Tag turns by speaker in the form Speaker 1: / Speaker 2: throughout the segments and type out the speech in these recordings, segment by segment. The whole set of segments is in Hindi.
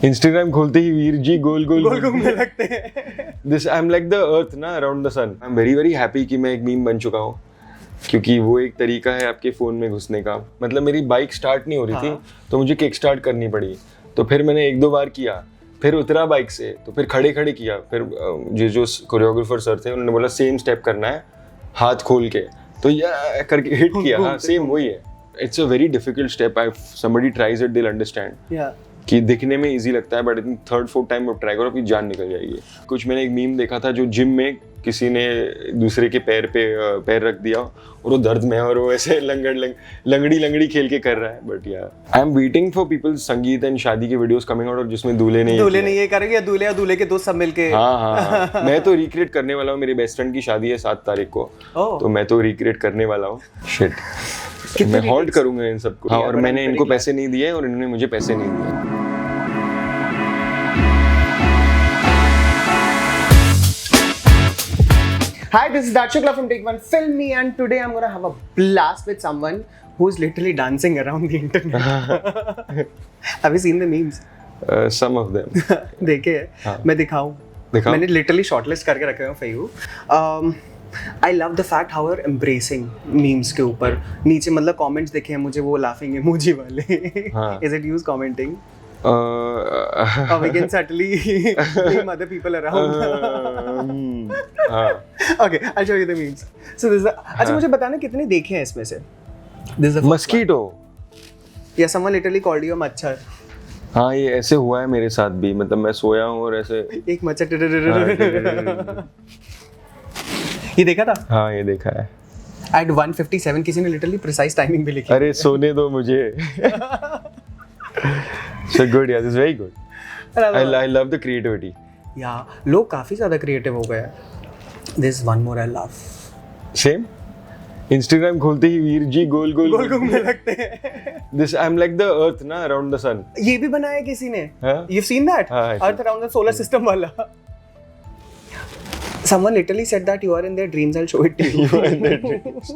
Speaker 1: इंस्टाग्राम खोलते ही वीर जी गोल गोल
Speaker 2: गोल घूमने लगते हैं।
Speaker 1: This I am like the earth ना around the sun. I am very very happy कि मैं एक मीम बन चुका हूँ, क्योंकि वो एक तरीका है आपके फ़ोन में घुसने का। मतलब मेरी बाइक स्टार्ट नहीं हो रही थी, तो मुझे किक स्टार्ट करनी पड़ी। तो फिर मैंने एक दो बार किया, फिर उतरा बाइक से, तो फिर खड़े खड़े किया। फिर जो कोरियोग्राफर सर थे उन्होंने बोला सेम स्टेप करना है हाथ खोल के, तो ये करके हिट किया। हाँ सेम वही है। It's a very difficult step. I somebody tries it, they will understand कि दिखने में इजी लगता है, बट इतनी थर्ड फोर्थ टाइम आप ट्राई करो आपकी जान निकल जाएगी। कुछ मैंने एक मीम देखा था, जो जिम में किसी ने दूसरे के पैर पे पैर रख दिया और वो दर्द में और वो ऐसे लंगड़ी खेल के कर रहा है। बट यार आई am waiting for people sangeet and शादी के वीडियोस कमिंग आउट, और जिसमें दूल्हे ने
Speaker 2: ये करेंगे या दूल्हे के दोस्त सब मिलके।
Speaker 1: हाँ मैं तो रिक्रिएट करने वाला हूँ। मेरी बेस्ट फ्रेंड की शादी है 7 तारीख को, तो मैं तो रिक्रिएट करने वाला हूँ। शिट, मैं हॉल्ट करूंगा इन सबको। हाँ, और मैंने इनको पैसे नहीं दिए और इन्होंने मुझे पैसे नहीं दिए।
Speaker 2: Hi, this is Dark Shukla from Take One Film Me, and today I'm gonna have a blast with someone who's literally dancing around the internet. Have you seen the memes?
Speaker 1: Some of them.
Speaker 2: देखे हैं?
Speaker 1: हाँ.
Speaker 2: मैं दिखाऊं? मैंने literally shortlist करके रखे हैं for you. I love the fact how you're embracing memes के ऊपर। नीचे मतलब comments देखे हैं मुझे, वो laughing emoji वाले। हाँ. Is it you commenting? Or we can subtly name other people around. Okay, I'll show you the memes. So this is अच्छा मुझे बताना कितने देखे हैं इसमें से? This is the
Speaker 1: mosquito.
Speaker 2: या someone literally called you a मच्छर.
Speaker 1: हाँ, ये ऐसे हुआ है मेरे साथ भी। मतलब मैं सोया हूँ और ऐसे
Speaker 2: एक मच्छर ये देखा था?
Speaker 1: हाँ, ये देखा है।
Speaker 2: At 1:57 किसी ने literally precise timing भी लिखी।
Speaker 1: अरे सोने दो मुझे। So good, yeah, this is very good. I love the creativity.
Speaker 2: Yeah, लोग काफी ज़्यादा creative हो गए हैं। This one more I love.
Speaker 1: Same. Instagram खोलते ही वीर जी गोल
Speaker 2: घूमने लगते हैं।
Speaker 1: This I'm like the earth ना around the sun.
Speaker 2: ये भी बनाया किसी ने?
Speaker 1: हाँ?
Speaker 2: You've seen that?
Speaker 1: हाँ,
Speaker 2: Earth around the solar system वाला। Someone literally said that you are in their dreams. I'll show it to you.
Speaker 1: You are in their dreams.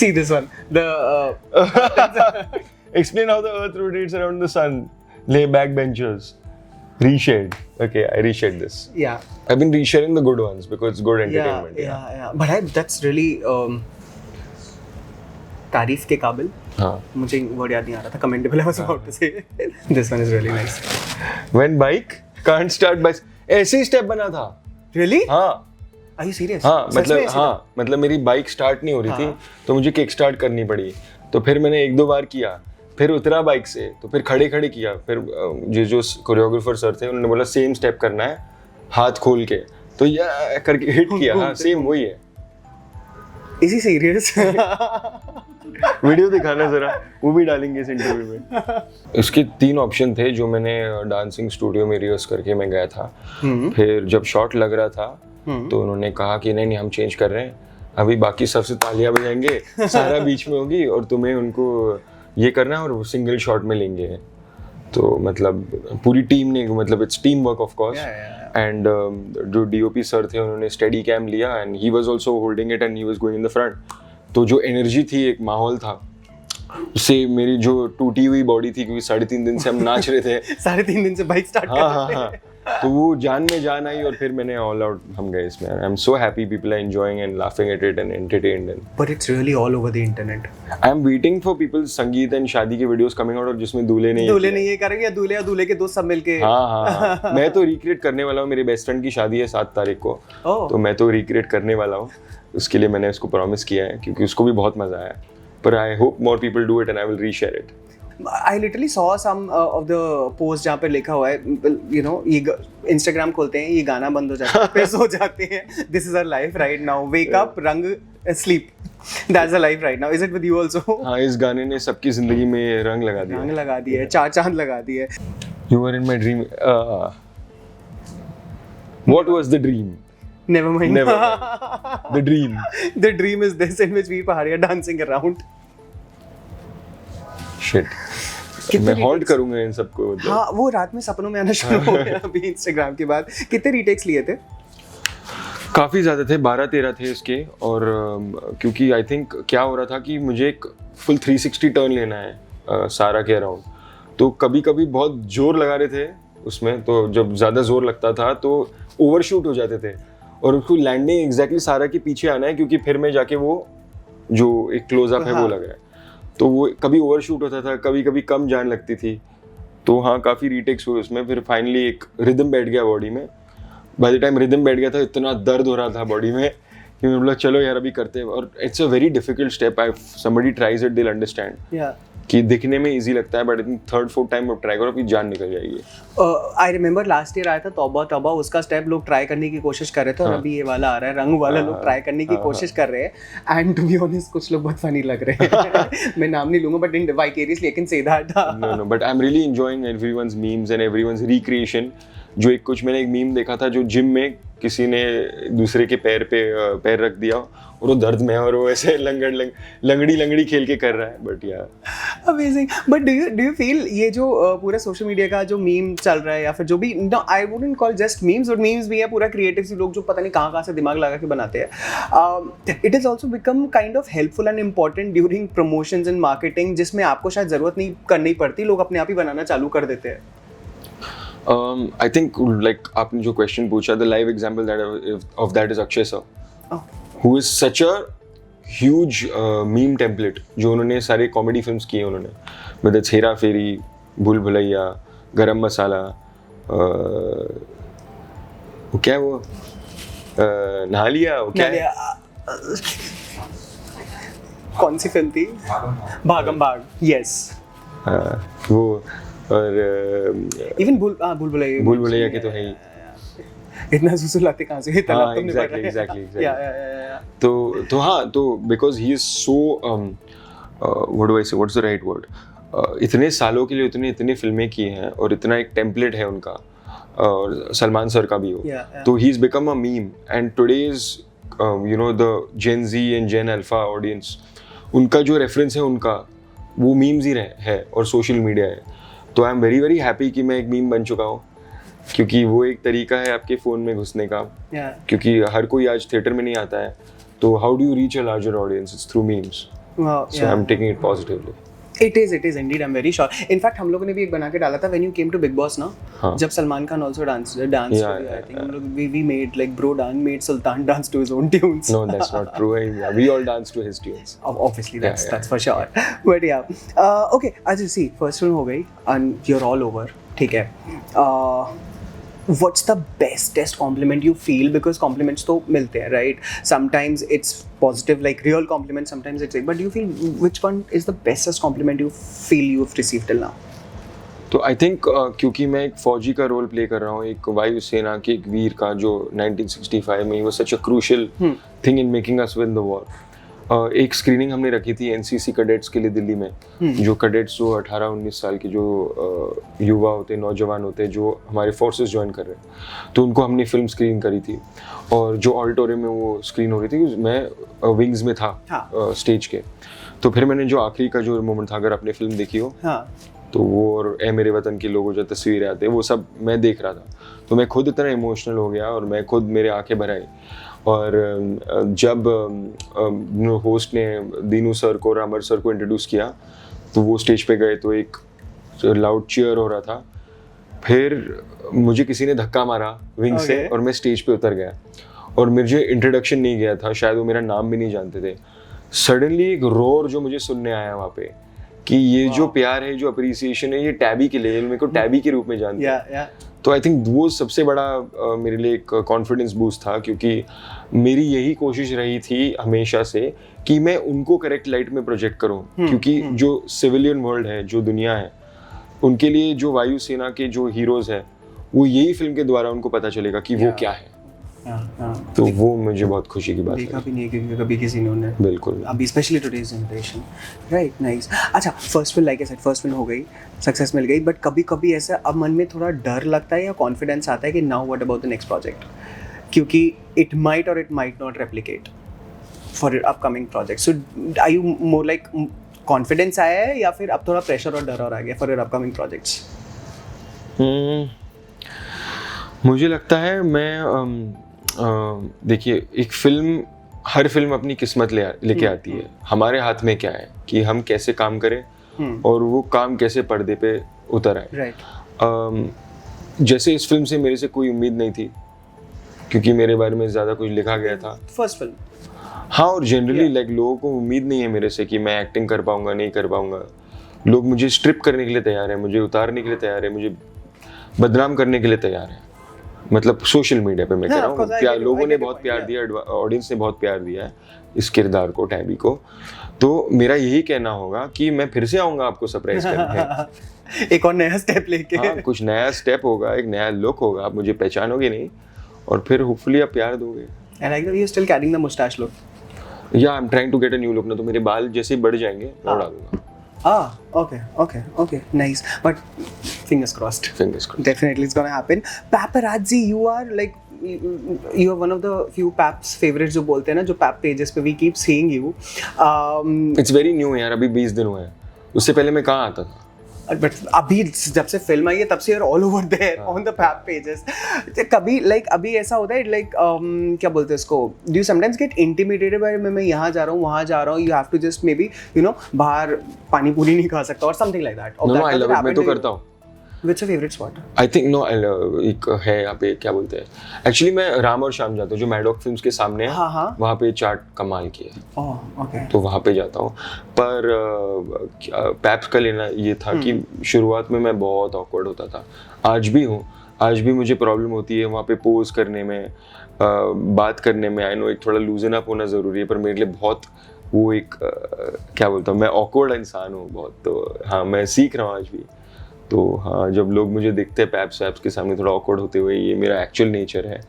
Speaker 2: See this one.
Speaker 1: Explain how the earth rotates around the sun. Lay backbenchers. Reshade. Okay, I reshared this.
Speaker 2: Yeah.
Speaker 1: I've been resharing the good ones because it's good entertainment.
Speaker 2: Yeah. But that's really तारीफ के काबिल।
Speaker 1: हाँ.
Speaker 2: मुझे वर्ड याद नहीं आ रहा था। Commendable I was about to say. This one is really nice.
Speaker 1: When bike can't start by ऐसे ही स्टेप बना था।
Speaker 2: Really?
Speaker 1: हाँ।
Speaker 2: Are you serious?
Speaker 1: हाँ, मतलब मेरी बाइक स्टार्ट नहीं हो रही थी, तो मुझे किक स्टार्ट करनी पड़ी। तो फिर मैंने एक दो बार किया, फिर उतरा बाइक से, तो फिर खड़े खड़े किया। फिर जो कोरियोग्राफर सर थे उन्होंने बोला सेम स्टेप करना है हाथ खोल के, तो ये करके हिट किया। हाँ सेम वही है।
Speaker 2: Is he serious?
Speaker 1: वीडियो दिखाना जरा, वो भी डालेंगे इस इंटरव्यू में। इसके 3 ऑप्शन थे जो मैंने डांसिंग स्टूडियो में रिहर्स करके मैं गया था। फिर जब शॉट लग रहा था तो उन्होंने कहा कि नहीं हम चेंज कर रहे हैं, अभी बाकी सबसे तालियां बजाएंगे, सारा बीच में होगी और तुम्हें उनको ये करना है और सिंगल शॉट में लेंगे। तो मतलब पूरी टीम ने, मतलब its team work of course. And जो डीओपी सर थे उन्होंने स्टेडी कैम लिया and he was also holding it and he was going in the front. तो जो एनर्जी थी, एक माहौल था, उससे मेरी जो टूटी हुई बॉडी थी, क्योंकि 3.5 दिन से हम नाच रहे थे।
Speaker 2: 3.5 दिन से बाइक स्टार्ट कर रहे थे।
Speaker 1: हाँ। तो वो जान में जान आई और फिर मैंने ऑल आउट हम गए इसमें। I am so happy people are enjoying and laughing at it and entertained and
Speaker 2: but it's really all over the internet.
Speaker 1: I am waiting for people sangeet and शादी के वीडियोस कमिंग आउट, और जिसमें दूल्हे ने
Speaker 2: ये करेंगे या दूल्हे के दोस्त सब मिलके।
Speaker 1: हाँ मैं तो रिक्रिएट करने वाला हूँ। मेरी बेस्ट फ्रेंड की शादी है 7 तारीख को, तो मैं तो रिक्रिएट करने वाला हूँ। उसके लिए मैंने उसको प्रॉमिस किया है, क्योंकि उसको भी बहुत मजा आया। पर I hope more people do it and I will reshare it.
Speaker 2: I literally saw some of the posts जहाँ पे लिखा हुआ है, you know, ये Instagram खोलते हैं, ये गाना बंद हो जाता है, फिर सो जाते हैं। This is our life right now. Wake up, रंग, sleep. That's the life right now. Is it with you also?
Speaker 1: हाँ, इस गाने ने सबकी जिंदगी में रंग लगा दिया।
Speaker 2: रंग लगा दिया है, 4 चांद लगा दिए।
Speaker 1: You were in my dream. What was the dream?
Speaker 2: Never mind.
Speaker 1: The dream.
Speaker 2: The dream is this, in which we Paharia dancing around.
Speaker 1: Shit. मैं हॉल्ट करूंगा इन सबको।
Speaker 2: हाँ, वो रात में सपनों में आना शुरू हो गया अभी इंस्टाग्राम के बाद। कितने रीटेक्स लिए थे?
Speaker 1: काफ़ी ज़्यादा थे, 12-13 थे इसके। और क्योंकि आई थिंक क्या हो रहा था कि मुझे एक फुल 360 टर्न लेना है सारा के अराउंड, तो कभी कभी बहुत जोर लगा रहे थे उसमें, तो जब ज़्यादा जोर लगता था तो ओवरशूट हो जाते थे और उसको लैंडिंग एग्जैक्टली सारा के पीछे आना है, क्योंकि फिर में जाके वो जो एक क्लोजअप है वो लग रहा है, तो वो कभी ओवरशूट होता था, कभी कभी कम जान लगती थी। तो हाँ, काफ़ी रीटेक्स हुए उसमें, फिर फाइनली एक रिदम बैठ गया बॉडी में। बाय द टाइम रिदम बैठ गया था, इतना दर्द हो रहा था बॉडी में कि मैं बोला चलो यार अभी करते हैं। और it's a very difficult step, I somebody tries it, they will understand कि दिखने में इजी लगता है, but I think third fourth time आप ट्राई करो, आपकी जान निकल जाएगी।
Speaker 2: आई रिमेंबर लास्ट ईयर आया था तौबा तौबा, उसका स्टेप लोग ट्राई करने की कोशिश कर रहे थे, और अभी ये वाला आ रहा है रंग वाला, लोग ट्राई करने की कोशिश कर रहे हैं। एंड टू बी ऑनेस्ट कुछ लोग बहुत फनी लग रहे हैं। मैं नाम नहीं लूंगा, but in vicariously I can say that.
Speaker 1: No but I am really enjoying everyone's memes and everyone's recreation. जो एक कुछ मैंने एक मीम देखा था, जो जिम में किसी ने दूसरे के पैर पे पैर रख दिया और वो दर्द में है और वो ऐसे लंगड़ी खेल के कर रहा है, बट यार
Speaker 2: amazing. But do you feel ये जो पूरा सोशल मीडिया का जो मीम चल रहा है, या फिर जो भी, no I wouldn't call just memes, और मीम्स भी है पूरा क्रिएटिव सी लोग जो पता नहीं कहाँ से दिमाग लगा के बनाते हैं, it is also become kind of helpful and important during promotions and marketing, जिसमें आपको शायद जरूरत नहीं करनी पड़ती, लोग अपने आप ही बनाना चालू कर देते हैं।
Speaker 1: I think like आपने जो question पूछा, the live example of that is Akshay sir, who is such a huge meme template, जो उन्होंने सारे comedy films किए उन्होंने, whether it's हेरा फेरी, भूल भुलैया, गरम मसाला, वो क्या है वो, नहा लिया, वो क्या है,
Speaker 2: कौन सी फिल्म थी? भागम भाग, यस।
Speaker 1: वो, और
Speaker 2: इवन भूल भुलैया
Speaker 1: के तो है ही,
Speaker 2: इतना सुसुलाते कहाँ से, इतना तुमने पढ़ा है।
Speaker 1: exactly. तो हाँ, तो because he is so what do I say, what's the right word, इतने सालों के लिए इतनी फिल्में की हैं और इतना एक टेम्पलेट है उनका, और सलमान सर का भी हो, तो he has become a meme, and today's you know the Gen Z and Gen Alpha audience, उनका जो रेफरेंस है उनका वो मीम्स ही है और सोशल मीडिया है। तो आई एम वेरी वेरी हैप्पी कि मैं एक मीम बन चुका हूँ, क्योंकि वो एक तरीका है आपके फ़ोन में घुसने का, क्योंकि हर कोई आज थिएटर में नहीं आता है, तो how do you reach a larger audience, it's through memes, so I am taking it positively.
Speaker 2: It is indeed, I'm very sure. In fact, हम लोगों ने भी एक बना के डाला था when you came to Big Boss ना, जब Salman Khan also danced I think we made like bro made Sultan dance to his own tunes.
Speaker 1: No, that's not true. We all dance to his tunes.
Speaker 2: Obviously, that's for sure. But yeah, okay. Ajay, see, first film हो गई and you're all over. ठीक है. What's the bestest compliment you feel? Because compliments तो मिलते हैं, right? Sometimes it's positive, like real compliments. Sometimes it's like, but do you feel which one is the bestest compliment you feel you've received till now?
Speaker 1: तो आई थिंक क्योंकि मैं एक फौजी का रोल प्ले कर रहा हूँ, एक वायुसेना के एक वीर का, जो 1965 में, वो such a crucial thing in making us win the war. एक स्क्रीनिंग हमने रखी थी एनसीसी कैडेट्स के लिए दिल्ली में, जो कैडेट्स जो 18-19 साल के जो युवा होते, नौजवान होते, जो हमारे फोर्सेस ज्वाइन कर रहे हैं, तो उनको हमने फिल्म स्क्रीन करी थी। और जो ऑडिटोरियम में वो स्क्रीन हो रही थी, मैं विंग्स में था स्टेज के, तो फिर मैंने जो आखिरी का जो मोमेंट था, अगर आपने फिल्म देखी हो तो वो, और ए मेरे वतन के लोगों जो तस्वीरें आते हैं, वो सब मैं देख रहा था, तो मैं खुद इतना इमोशनल हो गया और मैं खुद, मेरे आंखें भर आई। और जब होस्ट ने दीनू सर को और अमर सर को इंट्रोड्यूस किया, तो वो स्टेज पे गए तो एक लाउड चीयर हो रहा था, फिर मुझे किसी ने धक्का मारा विंग से और मैं स्टेज पे उतर गया, और मुझे इंट्रोडक्शन नहीं गया था, शायद वो मेरा नाम भी नहीं जानते थे। सडनली एक रोर जो मुझे सुनने आया वहाँ पे, कि ये जो प्यार है, जो अप्रिसिएशन है, ये टैबी के लिए, मेरे को टैबी के रूप में जानते हैं। तो आई थिंक वो सबसे बड़ा मेरे लिए एक कॉन्फिडेंस बूस्ट था, क्योंकि मेरी यही कोशिश रही थी हमेशा से कि मैं उनको करेक्ट लाइट में प्रोजेक्ट करूं, क्योंकि जो सिविलियन वर्ल्ड है, जो दुनिया है, उनके लिए जो वायुसेना के जो हीरोज है, वो यही फिल्म के द्वारा उनको पता चलेगा कि वो क्या है। तो वो मुझे बहुत खुशी की बात है।
Speaker 2: देखा भी नहीं क्योंकि कभी किसी ने,
Speaker 1: बिल्कुल,
Speaker 2: अभी specially today's generation, right, nice. अच्छा, first film, like I said, first film हो गई, सक्सेस मिल गई, बट कभी कभी ऐसा अब मन में थोड़ा डर लगता है या कॉन्फिडेंस आता है कि now what about the next project, क्योंकि इट माइट और it might not replicate for your upcoming project. So are you more like confidence आया है, या फिर अब थोड़ा प्रेशर और डर और आ गया फॉर योर अपकमिंग प्रोजेक्ट्स?
Speaker 1: मुझे लगता है, मैं देखिए, एक फिल्म, हर फिल्म अपनी किस्मत लेके आती है। हमारे हाथ में क्या है कि हम कैसे काम करें और वो काम कैसे पर्दे पे उतर आए।
Speaker 2: राइट।
Speaker 1: जैसे इस फिल्म से मेरे से कोई उम्मीद नहीं थी क्योंकि मेरे बारे में ज़्यादा कुछ लिखा गया था।
Speaker 2: First film.
Speaker 1: हाँ, और जनरली लाइक लोगों को उम्मीद नहीं है मेरे से कि मैं एक्टिंग कर पाऊंगा, नहीं कर पाऊंगा। लोग मुझे स्ट्रिप करने के लिए तैयार है, मुझे उतारने के लिए तैयार है, मुझे बदनाम करने के लिए तैयार है। मतलब सोशल मीडिया पे मैं कह रहा हूँ, प्यार लोगों ने बहुत प्यार दिया, ऑडियंस ने बहुत प्यार दिया है इस किरदार को, टैबी को। तो मेरा यही कहना होगा कि मैं फिर से आऊँगा आपको सरप्राइज करने।
Speaker 2: एक और नया स्टेप लेके।
Speaker 1: हाँ, कुछ नया स्टेप होगा, एक नया लुक होगा, आप मुझे पहचानोगे नहीं और फिर होपफुली आप प्यार दोगे।
Speaker 2: I like that you're still carrying the mustache look.
Speaker 1: या I am trying to get a new look ना, तो मेरे बाल जैसे बढ़ जाएंगे मैं उड़ा दूंगा।
Speaker 2: Okay, nice. But fingers crossed.
Speaker 1: Fingers crossed.
Speaker 2: Definitely it's gonna happen. Paparazzi, you are like, you are one of the few Paps favorites जो बोलते हैं ना, जो Pap pages पे we keep seeing you.
Speaker 1: It's very new यार, अभी 20 दिन हुए हैं। उससे पहले मैं कहाँ आता था?
Speaker 2: बट अभी जब से फिल्म आई है तब से all over there on the pap pages. कभी लाइक अभी ऐसा होता है लाइक क्या बोलते हैं इसको, do you sometimes get intimidated by मैं यहाँ जा रहा हूँ वहाँ जा रहा हूँ, you have to just maybe you know बाहर पानी पूरी नहीं खा सकता और something like that?
Speaker 1: No, I love it, मैं तो करता हूँ।
Speaker 2: What's your favorite spot?
Speaker 1: I think no, एक है यहाँ पे, क्या बोलते हैं, एक्चुअली मैं राम और श्याम जाता हूँ जो मैडॉक फिल्म्स के सामने है।
Speaker 2: हाँ।
Speaker 1: वहाँ पे चाट कमाल की है।
Speaker 2: ओके।
Speaker 1: तो वहाँ पे जाता हूँ। पर पैप्स का लेना ये था कि शुरुआत में मैं बहुत ऑकवर्ड होता था, आज भी हूँ, आज भी मुझे प्रॉब्लम होती है वहाँ पे पोज करने में, बात करने में। आई नो एक थोड़ा लूजन अप होना ज़रूरी है, पर मेरे लिए बहुत वो एक क्या बोलता हूँ, मैं ऑकवर्ड इंसान हूँ बहुत। तो हाँ, मैं सीख रहा हूँ आज भी। तो हाँ, जब लोग मुझे देखते हैं पैप्स के सामने थोड़ा ऑकवर्ड होते हुए, ये मेरा एक्चुअल नेचर है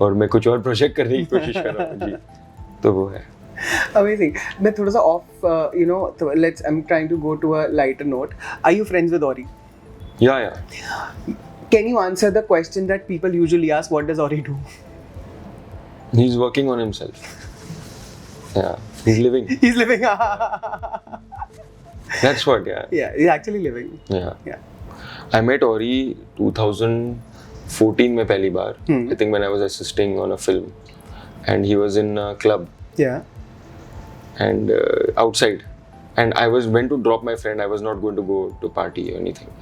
Speaker 1: और मैं कुछ और प्रोजेक्ट करने की कोशिश कर रहा हूँ जी। तो वो है।
Speaker 2: Amazing. मैं थोड़ा सा off you know let's I am trying to go to a lighter note. Are you friends with Ori?
Speaker 1: या
Speaker 2: Can you answer the question that people usually ask, what does Ori do?
Speaker 1: He's working on himself. Yeah, he's living.
Speaker 2: He's living.
Speaker 1: That's what, yeah.
Speaker 2: Yeah, he's actually living.
Speaker 1: Yeah. I met Ori 2014 में पहली बार. I think when I was assisting on a film, and he was in a club.
Speaker 2: Yeah.
Speaker 1: And outside, and I went to drop my friend. I was not going to go to party or anything.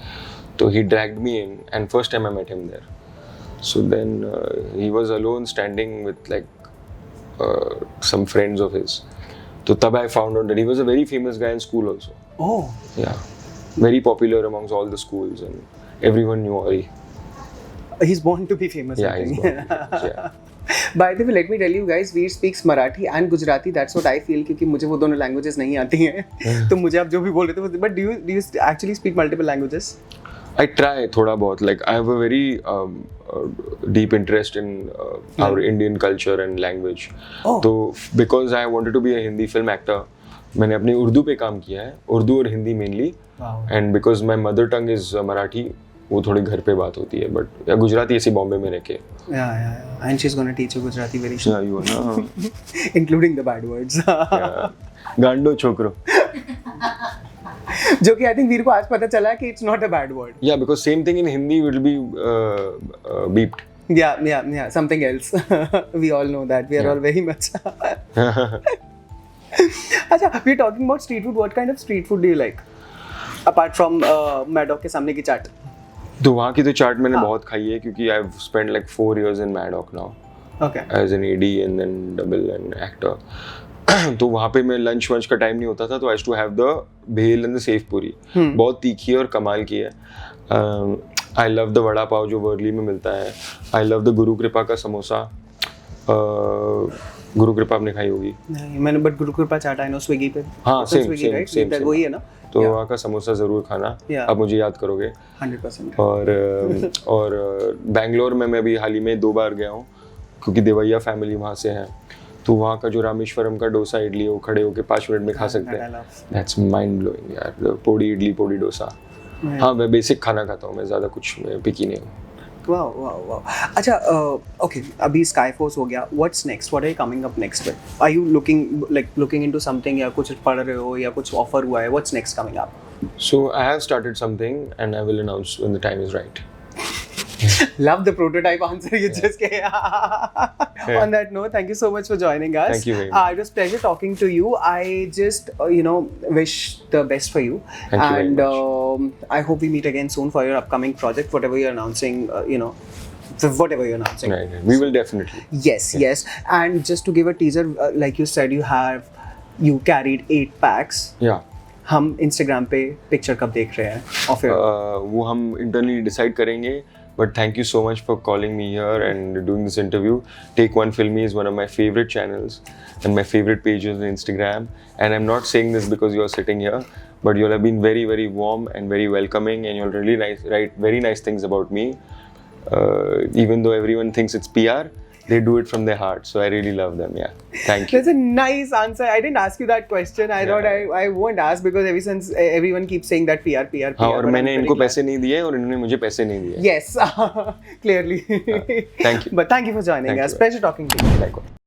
Speaker 1: So he dragged me in, and first time I met him there. So then he was alone, standing with like some friends of his. So तब I found out that he was a very famous guy in school also.
Speaker 2: Oh.
Speaker 1: Yeah, very popular amongst all the schools, and everyone knew Ori.
Speaker 2: He's born to be famous.
Speaker 1: Yeah, he's born to be famous. Yeah.
Speaker 2: By the way, let me tell you guys, Veer speaks Marathi and Gujarati. That's what I feel, क्योंकि मुझे वो दोनों languages नहीं आती हैं। तो मुझे आप जो भी बोल रहे थे, but do you actually speak multiple languages?
Speaker 1: I try थोड़ा बहुत. Like I have a very deep interest in our Indian culture and language.
Speaker 2: Oh.
Speaker 1: तो because I wanted to be a Hindi film actor, मैंने अपनी उर्दू पे काम किया है, उर्दू और Hindi mainly.
Speaker 2: Wow.
Speaker 1: And because my mother tongue is Marathi, वो थोड़ी घर पे बात होती है, but या गुजराती ऐसी बॉम्बे में रह के.
Speaker 2: Yeah. And she's gonna teach you Gujarati very soon.
Speaker 1: Yeah, you know.
Speaker 2: Including the bad words.
Speaker 1: Yeah. गांडो छोकरो.
Speaker 2: जो कि I think वीर को आज पता चला कि it's not a bad word.
Speaker 1: Yeah, because same thing in Hindi will be beeped.
Speaker 2: Yeah. Something else. We all know that. We are all very much. अच्छा, we're talking about street food. What kind of street food do you like? Apart from Maddock के सामने की चाट.
Speaker 1: तो वहाँ की तो चाट मैंने बहुत खाई है क्योंकि I've spent like 4 years in Maddock now.
Speaker 2: Okay.
Speaker 1: As an AD and then double and actor. तो वहाँ पे मैं लंच वंच का टाइम नहीं होता था, तो I used to have the भेल and the सेव पूरी. बहुत तीखी और कमाल की है. I love the vada pav जो वर्ली में मिलता है. I love the गुरु कृपा का समोसा. गुरु कृपा आपने खाई होगी?
Speaker 2: नहीं, मैंने बट गुरु कृपा चाट आई नो स्विगी पे.
Speaker 1: हाँ, सेम
Speaker 2: वही है ना.
Speaker 1: तो वहाँ का समोसा ज़रूर खाना. आप मुझे याद करोगे
Speaker 2: 100%.
Speaker 1: और बैंगलोर में मैं अभी हाल ही में 2 बार गया हूँ क्योंकि देवैया फैमिली वहाँ से है. तो वहाँ का जो रामेश्वरम का डोसा इडली वो खड़े होके 5 मिनट में खा सकते हैं. दैट्स माइंड ब्लोइंग यार. पोड़ी इडली पोड़ी डोसा. हाँ, मैं बेसिक खाना खाता हूँ, मैं ज़्यादा कुछ पिकी नहीं हूँ.
Speaker 2: Wow. अच्छा, okay. अभी Skyforce हो गया. What's next? What are you coming up next with? Are you looking into something या कुछ पढ़ रहे हो या कुछ offer हुआ है? What's next coming up?
Speaker 1: So I have started something and I will announce when the time is right.
Speaker 2: Love the prototype answer you just gave. On that note, thank you so much for joining us.
Speaker 1: Thank you very much.
Speaker 2: It was pleasure talking to you. I just, wish the best for you.
Speaker 1: Thank you very
Speaker 2: And I hope we meet again soon for your upcoming project, whatever you're announcing, whatever you're announcing.
Speaker 1: Right. We will definitely.
Speaker 2: Yes. And just to give a teaser, like you said, you carried 8 packs.
Speaker 1: Yeah.
Speaker 2: हम Instagram पे पिक्चर कब देख रहे हैं और फिर
Speaker 1: वो हम internally decide करेंगे. But thank you so much for calling me here and doing this interview. Take One Filmy is one of my favorite channels and my favorite pages on Instagram. And I'm not saying this because you're sitting here, but you all have been very, very warm and very welcoming, and you're really nice, write very nice things about me. Even though everyone thinks it's PR, they do it from their heart. So I really love them. Yeah. Thank you.
Speaker 2: That's a nice answer. I didn't ask you that question. I thought I won't ask because ever since everyone keeps saying that PR.
Speaker 1: हाँ, और मैंने इनको पैसे नहीं दिए और इन्होंने मुझे पैसे नहीं दिए.
Speaker 2: Yes, clearly.
Speaker 1: Thank you.
Speaker 2: But thank you for joining us.
Speaker 1: you.
Speaker 2: Pleasure talking to you.
Speaker 1: Likewise.